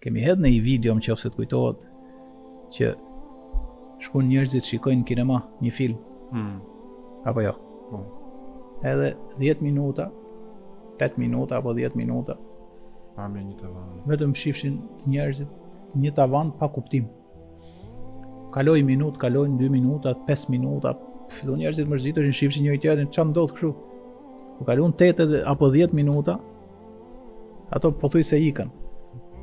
Kemi hedhë në një video më qofse të kujtohet që shkon njerëzit shikojnë kinema një film. Apo jo? Edhe 10 minuta, 8 minuta apo 10 minuta. Pamje një tavan. Vetëm shifshin njerëzit një tavan pa kuptim. Kaloi minutë, kalojnë 2 minuta, 5 minuta, fillon njerëzit mërzitëshin, shifshin njëri tjetrin, çfarë ndodh kështu? Ku kalon 8 apo 10 minuta, ato pothuajse ikën.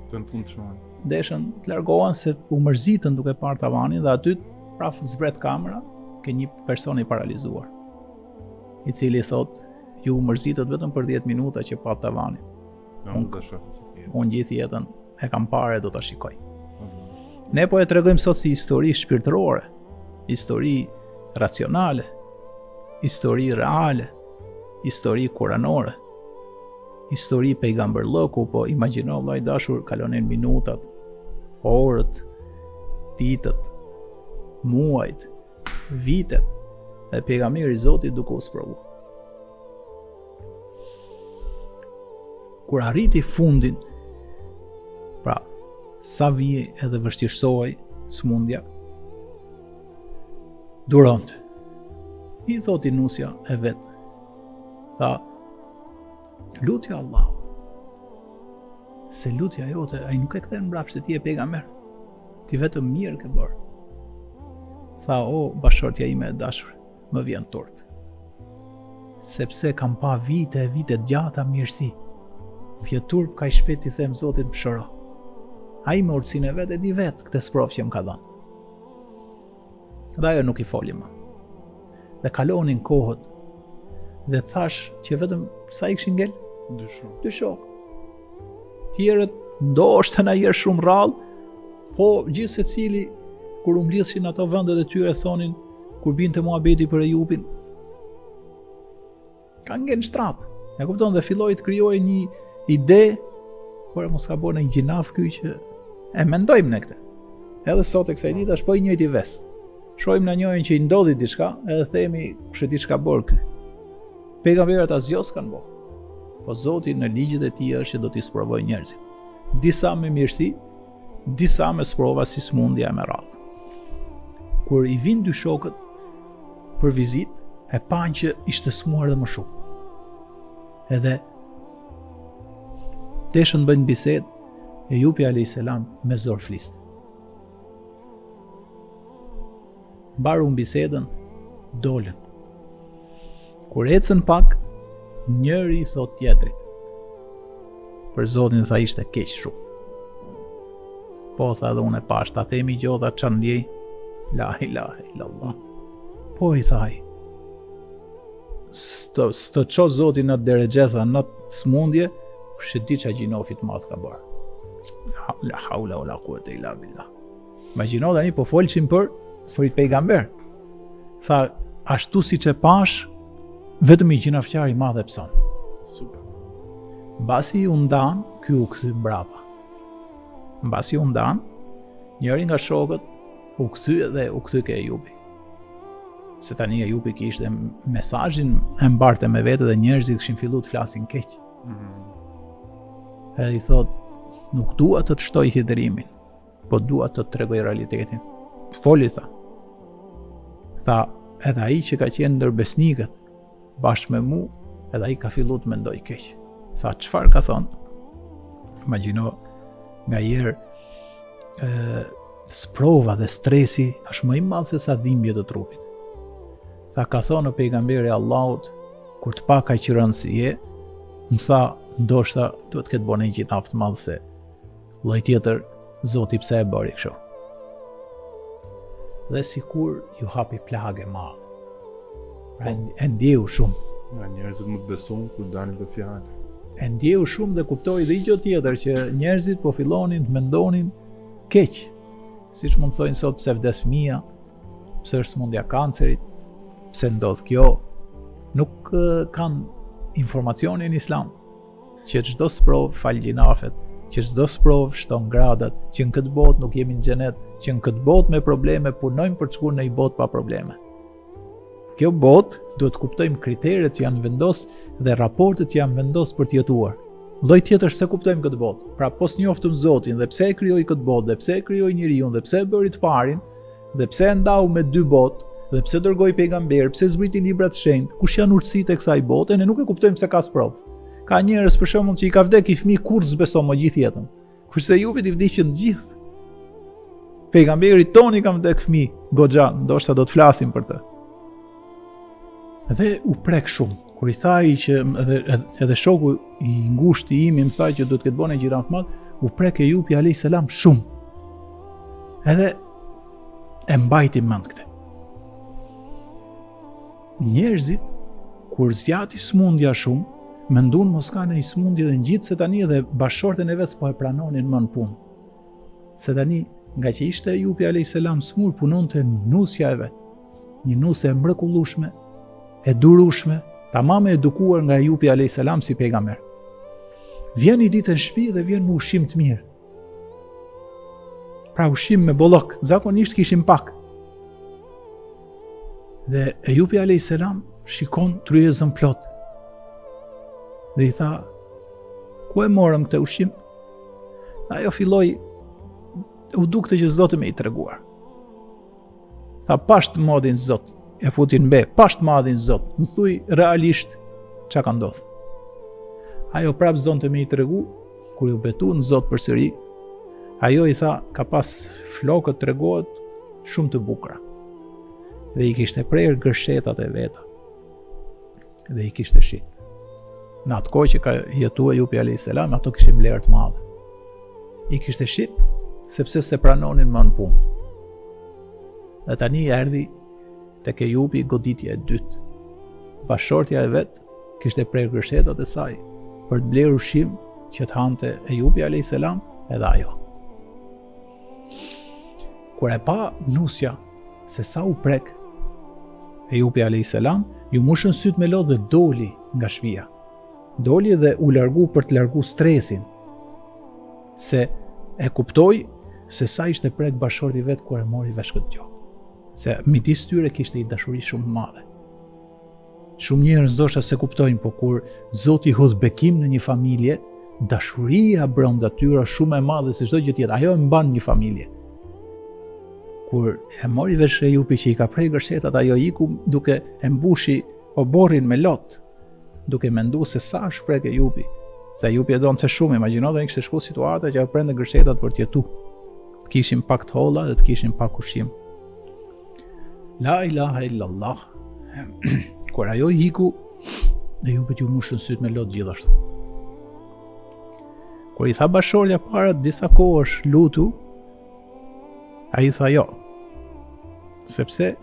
Tentun të shojnë. Deshën të largohen se u mërzitën duke parë tavanin dhe aty praf zbret kamera ke një person i paralizuar, i cili thot ju u mërzitët vetëm për 10 minuta që pa tavanin. Unë gjithë jetën e kam parë e do ta shikoj. Ne po e tregojmë sot si histori shpirtërore, histori racionale, histori reale, histori kuranore, histori pejgamberllëku, po imagjino vllai dashur, kalonin minutat, orët, ditët, muajt, vitet, dhe pejgamberi i Zotit duke u sprovu. Kur arriti fundin, pra sa vije edhe vështirësohej smundja, duronte. I thoti nusja e vet, tha, lutja Allahut, se lutja jote, ai nuk e kthen mbrapsht se ti je pejgamber, ti vetëm mirë ke bërë. Tha, o bashortja ime e dashur, më vjen turp, sepse kam pa vite e vite gjata mirësi, vjet turp kaq shpejt i them Zotit mëshiro. Ai me urtësinë e vet e di vet këtë sprov që më ka dhënë. Dhe ajo nuk i foli më. Dhe kalonin kohët, dhe thash që vetëm sa i kishin ngel? 2 shok. Tjerët ndoshta na jer shumë rrallë, po gjithë secili kur u mblidhshin ato vendet e tyre thonin kur binte muhabeti për Ejubin, ka ngel shtrat. E kupton, dhe filloi të krijojë një ide, por mos ka bërë një gjinaf ky që e mendojmë ne këtë. Edhe sot e kësaj dite është po i njëjti ves. Shohim në njërin që i ndodhi diçka, edhe themi kush e di çka bër ky. Pejgamberët asgjë s'kan bërë. Po Zoti në ligjet e tij është që do t'i sprovojë njerëzit. Disa me mirësi, disa me sprova si smundja me radhë. Kur i vinë 2 shokët për vizitë, e panë që ishte smuar dhe më shumë. Edhe deshën bëjnë bisedë, Ejubi a.s. me zor fliste. Mbaruan bisedën, dolën. Kur ecën pak, njëri i thot tjetrit, për Zotin tha ishte keq shumë. Po tha dhe unë e pash, ta themi gjodha çan ndjej, la ilahe illallah. Po i thaj, stë qo Zotin në deregjetha në smundje, që di që gjinofit madh ka bërë. La haula o la quwwata illa billah. Imagjino tani po folçim për i pejgamber. Tha, ashtu siç e pash, vetëm i gjinafqar i madh e pson. Super. Mbasi u ndan, ky u kthy brapa. Mbasi u ndan, njëri nga shokët u kthy dhe u kthy ke Ejubi. Se tani Ejubi kishte mesazhin e mbarte me vete dhe njerëzit kishin filluar të flasin keq. Edhe i thot, nuk dua të shtoj hidhrimin, po dua të tregoj realitetin. Foli tha. Tha, edhe ai që ka qenë ndër besnikët, bashkë me mu, edhe ai ka filluar të mendoj keq. Tha, çfarë ka thonë? Imagjino, nga herë sprova dhe stresi është më i madh se sa dhimbjet e trupit. Tha, ka thonë pejgamberi Allahut, kur të pa kaq rënë si je, më tha, ndoshta duhet këtë bënë një gjinaf të madh se lloj tjetër, Zoti pse e bëri kështu. Dhe sikur ju hapi plagë e madhe. Pra, e ndjeu shumë. Ja, njerëzit më të besojnë kur dalin të fjalë. E ndjeu shumë dhe kuptoi dhe gjë tjetër që njerëzit po fillonin të mendonin keq. Siç mund thonë sot pse vdes fëmia, pse është smundja kancerit, pse ndodh kjo. Nuk kanë informacionin islam që çdo sprov fal gjinafet, që çdo sprov shton gradat, që në këtë botë nuk jemi në xhenet, që në këtë botë me probleme punojmë për të shkuar në një botë pa probleme. Kjo botë duhet të kuptojmë kriteret që janë vendos dhe raportet që janë vendos për të jetuar. Lloj tjetër se kuptojmë këtë botë. Pra pos njoftëm Zotin dhe pse e krijoi këtë botë, dhe pse e krijoi njeriu, dhe pse e bëri të parin, dhe pse e ndau me 2 botë, dhe pse dërgoi pejgamber, pse zbriti libra të shenjtë, kush janë urtësitë e kësaj bote, ne nuk e kuptojmë se ka sprov. Ka njerëz për shembull që i ka vdek i fëmijë kurrë zbeson më gjithë jetën. Kurse Jupit i vdiqën të gjithë. Pejgamberi toni ka vdek fëmijë, goxha, ndoshta do të flasim për të. Dhe u prek shumë. Kur i tha ai që edhe shoku i ngushtë i imi më tha që do të ketë bënë gjëra të madh, u prek Ejupi alayhis salam shumë. Edhe e mbajti mend këtë. Njerëzit kur zgjati smundja shumë, mendon mos ka një smundje dhe ngjit se tani edhe bashortën e vet po e pranonin më në punë. Se tani nga që ishte Ejupi alayhis salam smur, punonte nusja e vet. Një nusë e mrekullueshme, e durueshme, tamam e edukuar nga Ejupi alayhis salam si pejgamber. Vjen një ditë në shtëpi dhe vjen me ushqim të mirë. Pra ushqim me bollok, zakonisht kishim pak. Dhe Ejupi alayhis salam shikon tryezën plot. Dhe i tha, ku e morëm këtë ushqim? Ajo filloi u dukte që Zoti më i treguar. Tha, pasht modin Zot. E futin mbe, pasht madhin Zot, më thuj realisht çka ka ndodhur. Ajo prap zonte me i tregu, kur u betu në Zot përsëri, ajo i tha, ka pas flokët tregohet shumë të bukura. Dhe i kishte prerë gërshetat e veta. Dhe i kishte shit. Në atë kohë që ka jetuar Ejupi alayhis salam, ato kishin vlerë të madhe. I kishte shit sepse se pranonin më në punë. Dhe tani erdhi tek Ejupi goditja e dytë. Bashortja e vet kishte prerë gërshetat e saj për të blerë ushqim që të hante Ejupi alayhis salam edhe ajo. Kur e pa nusja se sa u prek Ejupi alayhis salam, ju mushën syt me lodh dhe doli nga shtëpia. Doli dhe u largu për të largu stresin. Se e kuptoi se sa ishte prek bashorti vet kur e mori vesh këtë gjë. Se midis tyre kishte një dashuri shumë të madhe. Shumë njerëz ndoshta se kuptojnë, po kur Zoti hodh bekim në një familje, dashuria brenda tyre është shumë e madhe se çdo gjë tjetër. Ajo e mban një familje. Kur e mori vesh Ejupi që i ka prerë gërshetat, ajo iku duke e mbushi oborrin me lot, duke menduar se sa shpreh Ejupi. Se Ejupi e donte shumë, imagjino dhe kishte shku situata që ajo prende gërshetat për të jetuar. Të kishin pak të holla dhe të kishin pak ushqim. La ilaha illallah. Kur ajo iku, Ejupit ju mushën syt me lot gjithashtu. Kur i tha bashortja para disa kohësh lutu, ai tha jo. Sepse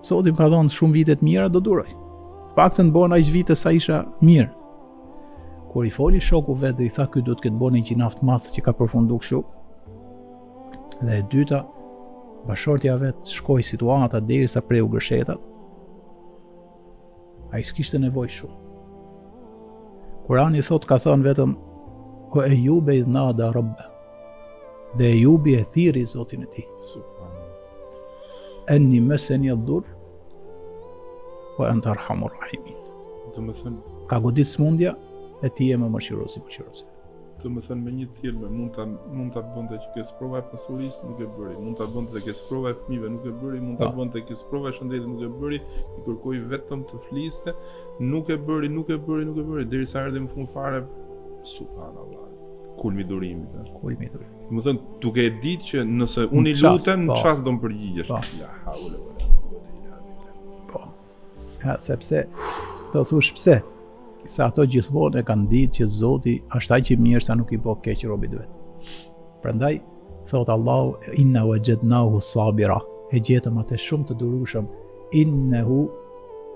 Zoti më ka dhënë shumë vite të mira, do duroj. Paktën bona aq vite sa isha mirë. Kur i foli shoku vet dhe i tha ky do të ketë bënë një gjinaf të madh që ka përfunduar kështu. Dhe e dyta, bashortja vet shkoi situata derisa preu gërshetat. Ai s'kishte nevojë shumë. Kurani thot ka thënë vetëm ko Ejube idh nada rabbe. Dhe Ejubi e thiri Zotin e tij. Enni meseni ad-dur wa anta arhamur rahimin. Do të thënë, ka godit smundja e ti e më mëshirosi. Do të thënë me një tjetër, mund ta bënte që ke sprova e pasurisë, nuk e bëri. Mund ta bënte të ke sprova e fëmijëve, nuk e bëri. Mund ta bënte të ke sprova e shëndetit, nuk e bëri. I kërkoi vetëm të fliste, nuk e bëri derisa erdhi në fund fare. Subhanallah. Kulmi durimit. Do të thënë, duke e ditë që nëse unë i lutem, në çast do më përgjigjesh. La haula wala quwwata illa billah. Po. Ja, sepse do thush pse? Se ato gjithmonë e kanë ditë që Zoti është aq i mirë sa nuk i bë keq robit vet. Prandaj thot Allahu inna wajadnahu sabira. E gjetëm atë shumë të durueshëm. Innahu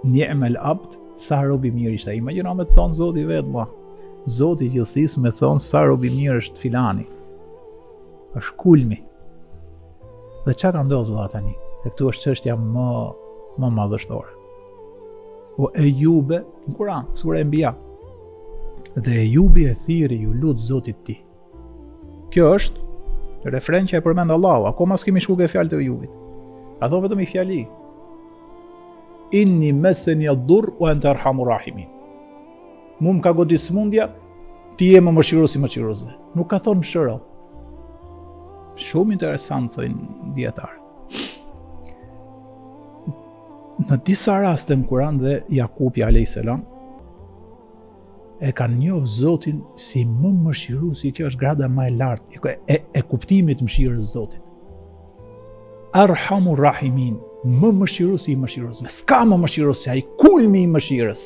ni'mal abd, sa rob i mirë ishte. Imagjino me të thon Zoti vet, valla. Zoti i gjithësisë me thon sa rob i mirë është filani. Është kulmi. Dhe çka ka ndodhur valla tani? Se këtu është çështja më madhështore. O Ejube, në Kur'an, sura Enbiya. Dhe Ejubi e thiri ju lut Zotit ti. Kjo është refren që e përmend Allahu, akoma s'kemi shku ke fjalët e Ejubit. A thon vetëm i fjali. Inni meseni ad-dur wa anta arhamur rahimin. Mu më ka godit smundja ti je më mëshiruesi mëshiruesve. Nuk ka thonë mëshiro. Shumë interesant, thojnë dietarët. Në disa raste në Kur'an dhe Jakubi a.s. e kanë njohur Zotin si më mëshiruesi, kjo është grada më e lartë e kuptimit mëshirës Zotit. Arhamur Rahimin, më mëshiruesi i mëshiruesve. S'ka më mëshiruesi, ai kulmi i mëshirës.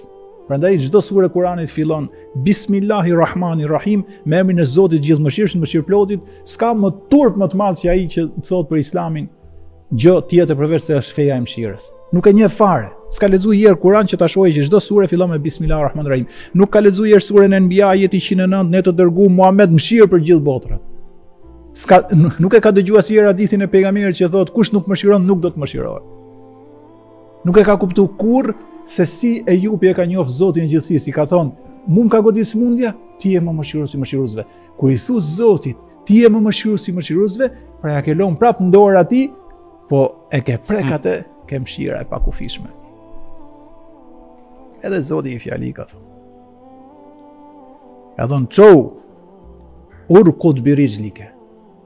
Prandaj çdo sure Kuranit fillon Bismillahirrahmanirrahim, me emrin e Zotit gjithë mëshirshëm, mëshirëplotit. S'ka më turp më të madh që ai që thot për Islamin gjë tjetër përveç se është feja e mëshirës. Nuk e njeh fare. S'ka lexuar herë Kur'an që ta shohë që çdo sure fillon me Bismillahirrahmanirrahim. Nuk ka lexuar herë surën Anbiya ajeti 109, ne të dërguam Muhammed mëshirë për gjithë botrat. Nuk e ka dëgjuar asnjëherë hadithin e pejgamberit që thotë kush nuk mëshiron nuk do të mëshirohet. Nuk e ka kuptuar kurrë se si Ejupi e ka njohur Zotin e gjithësisë, i ka thonë, mu më ka godit smundja, ti je më mëshiruesi i mëshiruesve. Kur i thu Zotit, ti je më mëshiruesi i mëshiruesve, pra ja ke lënë prapë në dorë atij, po e ke prek atë, ke mëshira e pakufishme. Edhe Zoti i fjali ka thonë. Ka thonë, çou, urqud bi rijlike,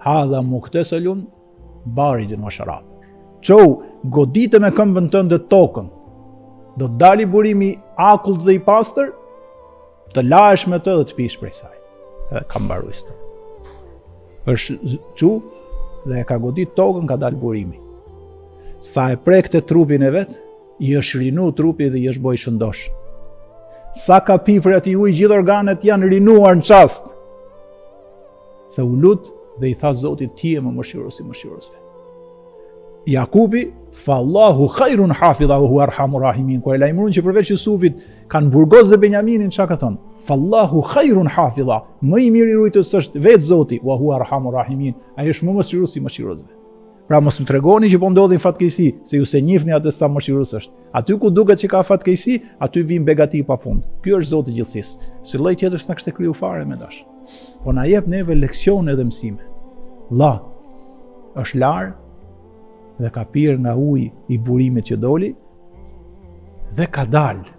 hadha muktasalun baridun wa sharab. Çou, godite me këmbën tënde tokën. Do të dali burimi akullt dhe i pastër, të lahesh me të dhe të pish prej saj. Edhe ka mbaruar histori. Është çu dhe e ka godit tokën, ka dal burimi. Sa e prekte trupin e vet, i është rinu trupi dhe i është boj shëndosh. Sa ka pi për ati ujë, gjithë organet janë rinuar në qast. Se u lut dhe i tha Zotit, ti je më mëshiruesi i mëshiruesve. Jakubi, fallahu khairun hafidha wa huwa arhamur rahimin. Kur e lajmëruan që përveç Jusufit kanë burgoz dhe Benjaminin, çka ka thonë? Fallahu khairun hafidha, më i miri ruajtës është vetë Zoti, wa huwa arhamur rahimin. Ai është më mëshiruesi i mëshiruesve. Pra mos më tregoni që po ndodhin fatkeqësi, se ju se njihni atë sa mëshirues është. Aty ku duket që ka fatkeqësi, aty vin begati pafund. Ky është Zoti i gjithësisë. Si lloj tjetër s'na kishte kriju fare me dash. Po na jep neve leksione dhe mësime. Allah është larë dhe ka pirë nga uji i burimit që doli dhe ka dalë.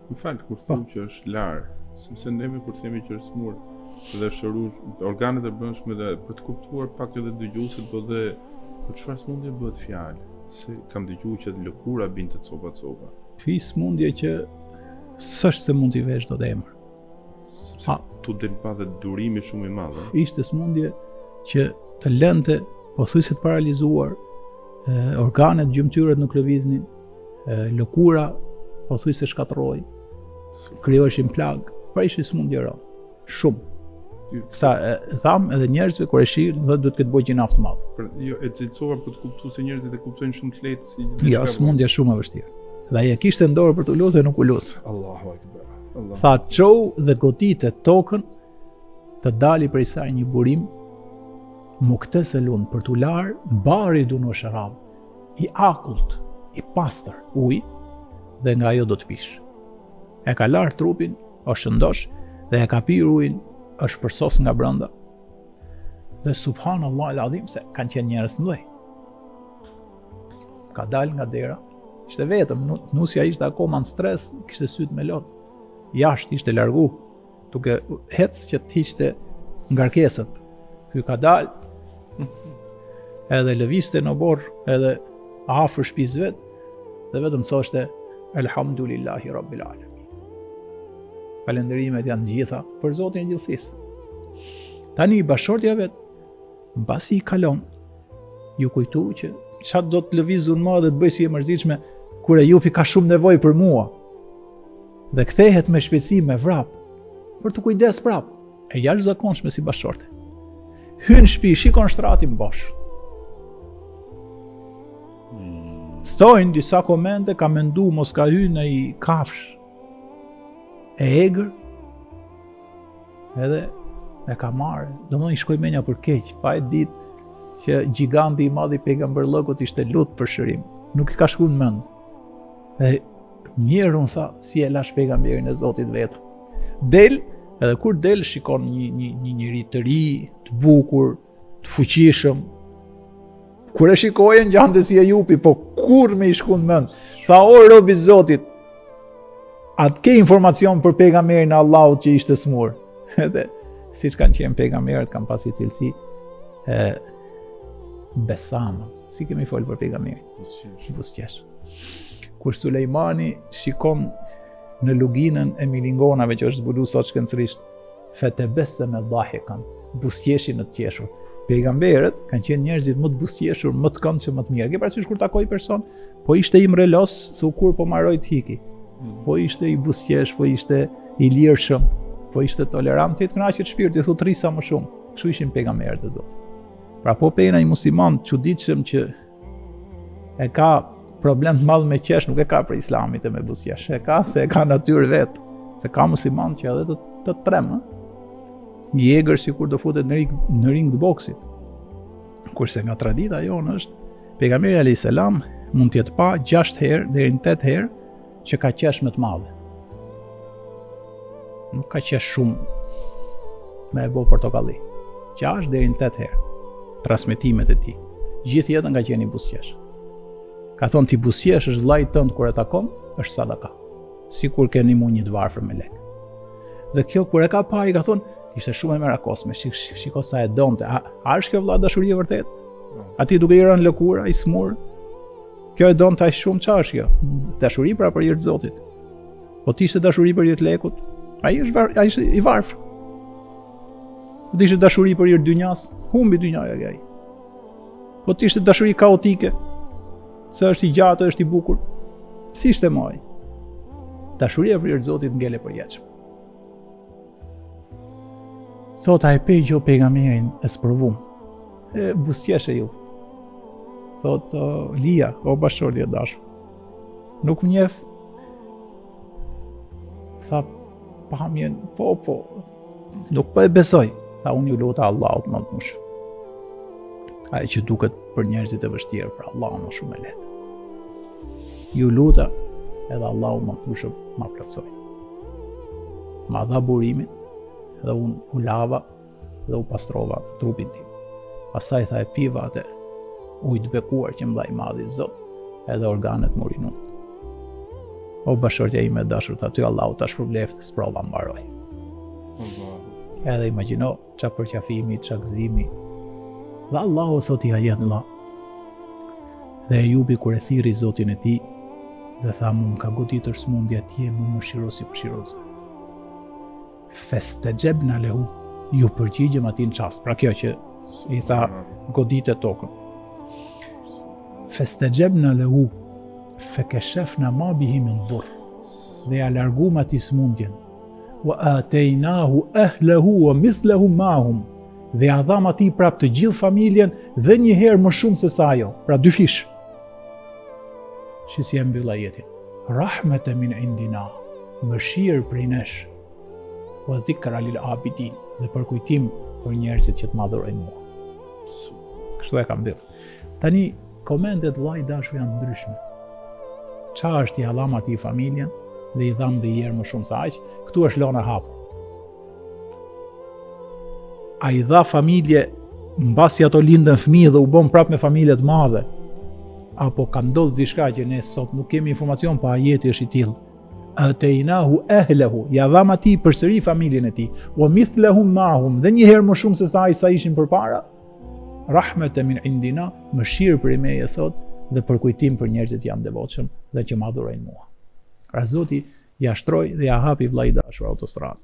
Më falë, kur thëmë që është larë, sepse neve kur themi që është smurë dhe shërush, organet e brendshme dhe për të kuptuar pak edhe dëgjuesit, po dhe për çfarë smundje bëhet fjalë, se kam dëgjuar që lëkura binte copa. Ky smundje që s'është se mund t'i vesh dot emër. Sepse tu del pa dhe durimi shumë i madh. Ishte smundje që të lënte pothuajse të paralizuar, organet, gjymtyrët nuk lëviznin, lëkura pothuajse shkatërroi, krijoheshin plag, pra ishte smundje rënd. Shumë. Sa tham edhe njerëzve kur e shihin, thotë duhet këtë bëj gjinaf të madh. Jo, e cilësova për të kuptuar se njerëzit e kuptojnë shumë të lehtë si. Jo, smundje shumë e vështirë. Dhe ai e kishte në dorë për të lutur, nuk u lut. Allahu akbar. Tha çou dhe godite tokën, të dali prej saj një burim mukteselun për t'u larë baridun wa sharab, i akullt, i pastër ujë dhe nga ajo do të pish. E ka larë trupin, është shëndosh dhe e ka pirë ujin, është përsos nga brenda. Dhe subhanallahu alazim se kanë qenë njerëz të mëdhenj. Ka dalë nga dera, ishte vetëm, nusja ishte akoma në stres, kishte syt me lot. Jashtë ishte largu, duke hec që të hiqte ngarkesën. Ky ka dalë, edhe lëviste në borë, edhe afër shtëpisë vet, dhe vetëm thoshte Elhamdulillahi Rabbil Alamin. Falënderimet janë gjitha për Zotin e gjithësisë. Tani i bashortja vet, mbasi i kalon, ju kujtu që çfarë do të lëvizun më dhe të bëj si e mërzitshme kur Ejupi ka shumë nevojë për mua. Dhe kthehet me shpejtësi me vrap për të kujdes prap. E jashtëzakonshme si bashorte. Hyn në shtëpi, shikon shtratin bosh. Stojnë disa komente, ka mendu mos ka hyrë në i kafsh e egër, edhe e ka marrë, domethënë i shkoi menja për keq, pa e ditë që gjiganti i madh i pejgamberllëkut ishte lut për shërim, nuk i ka shkuar në mend. E mirë unë tha, si e lash pejgamberin e Zotit vetëm. Del, edhe kur del shikon një njeri të ri, të bukur, të fuqishëm. Kur e shikojen gjante si Ejupi, po kur me i shkon në mend. Tha, o rob i Zotit, atë ke informacion për pejgamberin e Allahut që ishte smur. Edhe siç kanë qenë pejgamberët, kanë pasi cilësi besama. Si kemi folë për pejgamberin? Buzëqesh. Kur Sulejmani shikon në luginën e milingonave që është zbulu sot shkencërisht, fetebessem dhahikan, buzëqeshi në të qeshur. Pejgamberët kanë qenë njerëzit më të buzëqeshur, më të këndshëm, më të mirë. Ke parasysh kur takoj person, po ishte i mrelos, thu kur po marroj të hiki. Po ishte i buzëqesh, po ishte i lirshëm, po ishte tolerant, të kënaqet shpirti, thu trisa më shumë. Kështu ishin pejgamberët e Zotit. Pra po pejna i musliman çuditshëm që e ka problem të madh me qesh, nuk e ka për islamit e me buzëqesh. E ka se e ka natyrë vet. Se ka musliman që edhe të trem, një egër sikur do futet në ring të boksit. Kurse nga tradita jonë është pejgamberi alayhis salam mund të jetë pa 6 herë deri në 8 herë që ka qesh më të madhe. Nuk ka qesh shumë me e bo portokalli. 6 deri në 8 herë transmetimet e tij. Gjithë jetën ka qenë i buzëqesh. Ka thonë ti buzëqesh është vllai tënd kur e takon, është sadaka. Sikur keni mu një të varfër me lek. Dhe kjo kur e ka pa i ka thonë ishte shumë e merakosme, shiko sa e donte. A është kjo vëlla dashuri e vërtet? Ati duke i rënë lëkura, i smur. Kjo e donte aq shumë, çfarë është kjo? Dashuri pra për hir të Zotit. Po ti ishte dashuri për hir të lekut, ai është i varfër. Po ti ishte dashuri për hir të dynjas, humbi dynjaja ai. Po ti ishte dashuri kaotike, se është i gjatë, është i bukur. Si ishte më ai? Dashuria për hir të Zotit ngele përjetshme. Thota e pejgjo pejgamberin e sprovum. Buzëqeshe ju. Thot Lia, o bashkëshortja e dashur. Nuk më njeh. Tha pamjen, po. Nuk po e besoj. Tha unë ju luta Allahut më të mush. Ai që duket për njerëzit e vështirë, për Allahun më shumë e lehtë. Ju luta edhe Allahu më të mush ma plotësoj. Ma dha burimin dhe unë u lava dhe u pastrova trupin tim. Pastaj tha e piva atë ujë të bekuar që më dha i madhi Zot, edhe organet më rinun. O bashkëshortja ime e dashur, tha ty Allahu ta shpërbleft, sprova mbaroi. Edhe imagjino çfarë përqafimi, çfarë gëzimi. Dhe Allahu thot i ajet Allah. Dhe Ejubi kur e thirri Zotin e tij dhe tha më ka goditur smundja tje, më mëshirosi përshirozve. Festejebna lehu, ju përgjigjëm atij në çast. Pra kjo që i tha godite tokën. Festejebna lehu, fekeshefna ma bihi min dhurr. Dhe ja largum atij smundjen. Wa atejnahu ahlehu wa mithlahum ma'hum. Dhe ja dham atij prap të gjithë familjen dhe një herë më shumë se sa ajo. Pra 2 fish. Shisi e mbyll ajetin. Rahmete min indina, mëshirë prej nesh. Wa dhikra lil abidin, dhe për kujtim për njerëzit që të madhurojnë mua. Kështu e kam mbyll. Tani komendet vllai dashur janë ndryshme. Çfarë është i hallam atij familjen dhe i dham dhe i herë më shumë se aq, këtu është lona hapur. A i dha familje mbasi ato lindën fëmijë dhe u bën prap me familje të madhe, apo ka ndodhur diçka që ne sot nuk kemi informacion, pa ajeti është i tillë. Atejnahu ahlehu, ja dham atij përsëri familjen e tij, wa mithlahum ma'hum, dhe një herë më shumë se sa ishin përpara. Rahmete min indina, mëshirë për meje thot, dhe për kujtim për njerëzit janë devotshëm dhe që madhurojnë mua. Pra Zoti ja shtroi dhe ja hapi vllai dashur autostradë.